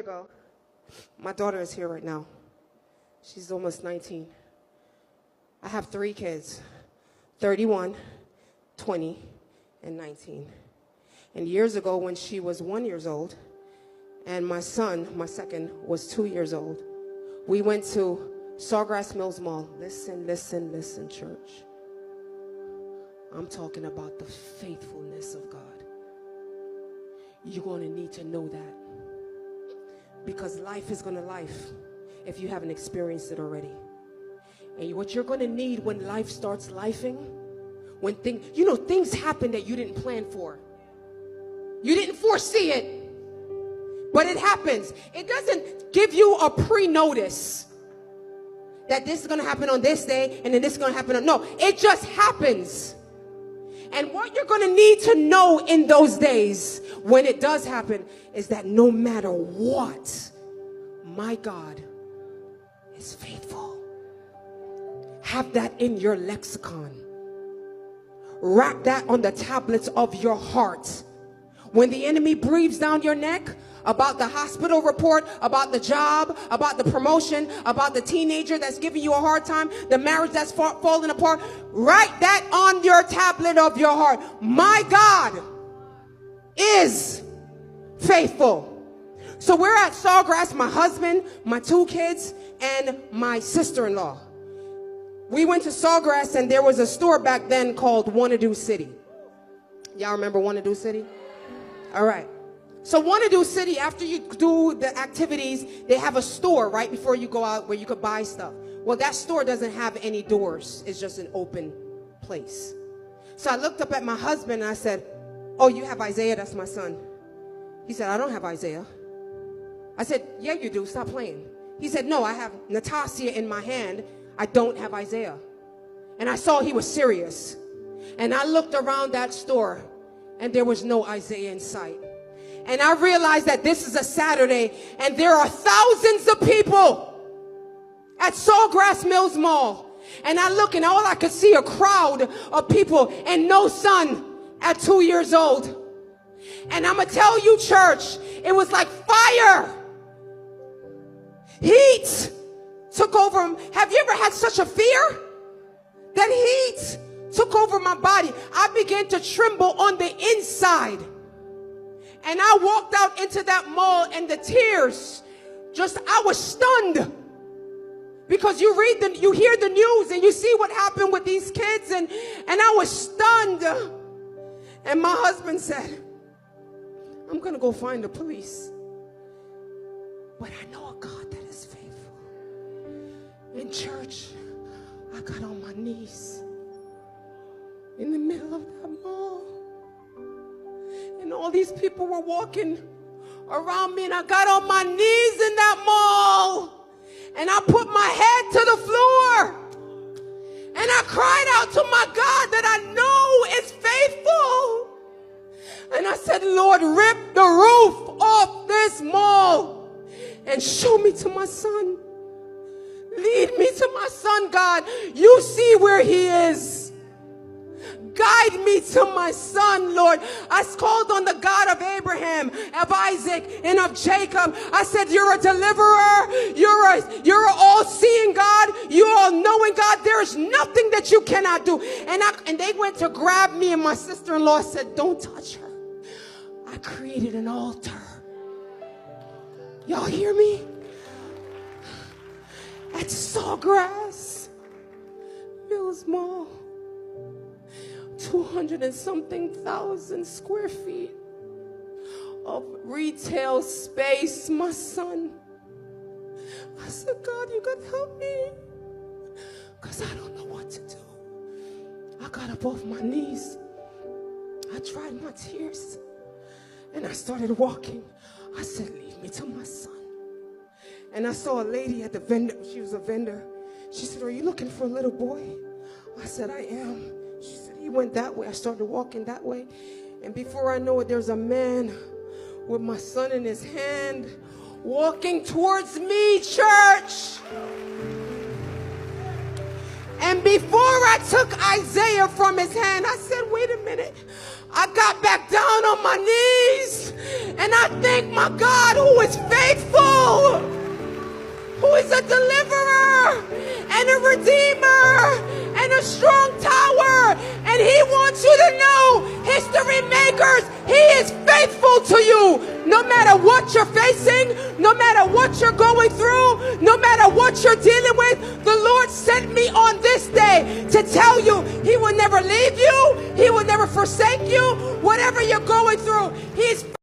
ago, my daughter is here right now. She's almost 19. I have 3 kids, 31, 20, and 19. And years ago when she was 1 year old, and my son, my second, was 2 years old, we went to Sawgrass Mills Mall. Listen, listen, listen, church. I'm talking about the faithfulness of God. You're going to need to know that. Because life is going to life if you haven't experienced it already. And what you're going to need when life starts lifing, when things happen that you didn't plan for. You didn't foresee it, but it happens. It doesn't give you a pre-notice that this is going to happen on this day and then this is going to happen on, no, it just happens. And what you're going to need to know in those days when it does happen is that no matter what, my God is faithful. Have that in your lexicon. Wrap that on the tablets of your heart. When the enemy breathes down your neck about the hospital report, about the job, about the promotion, about the teenager that's giving you a hard time, the marriage that's falling apart, write that on your tablet of your heart. My God is faithful. So we're at Sawgrass, my husband, my 2 kids, and my sister-in-law. We went to Sawgrass, and there was a store back then called Wanna-Do City. Y'all remember Wanna-Do City? All right. So Wanna-Do City, after you do the activities, they have a store right before you go out where you could buy stuff. Well, that store doesn't have any doors. It's just an open place. So I looked up at my husband and I said, "Oh, you have Isaiah? That's my son." He said, "I don't have Isaiah." I said, "Yeah, you do. Stop playing." He said, "No, I have Natasha in my hand. I don't have Isaiah." And I saw he was serious. And I looked around that store and there was no Isaiah in sight. And I realized that this is a Saturday and there are thousands of people at Sawgrass Mills Mall. And I look and all I could see a crowd of people and no son at 2 years old. And I'm going to tell you, church, it was like fire. Heat took over him. Have you ever had such a fear? That heat took over my body. I began to tremble on the inside. And I walked out into that mall and the tears, I was stunned. Because you hear the news and you see what happened with these kids and I was stunned. And my husband said, "I'm going to go find the police. But I know a God that is faithful." In church, I got on my knees in the middle of that mall. And all these people were walking around me and I got on my knees in that mall. And I put my head to the floor. And I cried out to my God that I know is faithful. And I said, "Lord, rip the roof off this mall and show me to my son. Lead me to my son, God. You see where he is. Guide me to my son, Lord." I called on the God of Abraham, of Isaac, and of Jacob. I said, "You're a deliverer. You're an all-seeing God. You're all-knowing God. There is nothing that you cannot do." And they went to grab me, and my sister-in-law said, "Don't touch her. I created an altar." Y'all hear me? At Sawgrass Mills Mall. 200 and something thousand square feet of retail space, my son. I said, "God, you gotta help me, because I don't know what to do." I got up off my knees. I dried my tears and I started walking. I said, "Lead me to my son." And I saw a lady at the vendor. She was a vendor. She said, "Are you looking for a little boy?" I said, "I am." She said, "He went that way." I started walking that way. And before I know it, there's a man with my son in his hand walking towards me, church. And before I took Isaiah from his hand, I said, "Wait a minute." I got back down on my knees and I thank my God who is faithful. a deliverer and a redeemer and a strong tower. And he wants you to know, history makers, he is faithful to you. No matter what you're facing, no matter what you're going through, no matter what you're dealing with, the Lord sent me on this day to tell you he will never leave you. He will never forsake you. Whatever you're going through, he's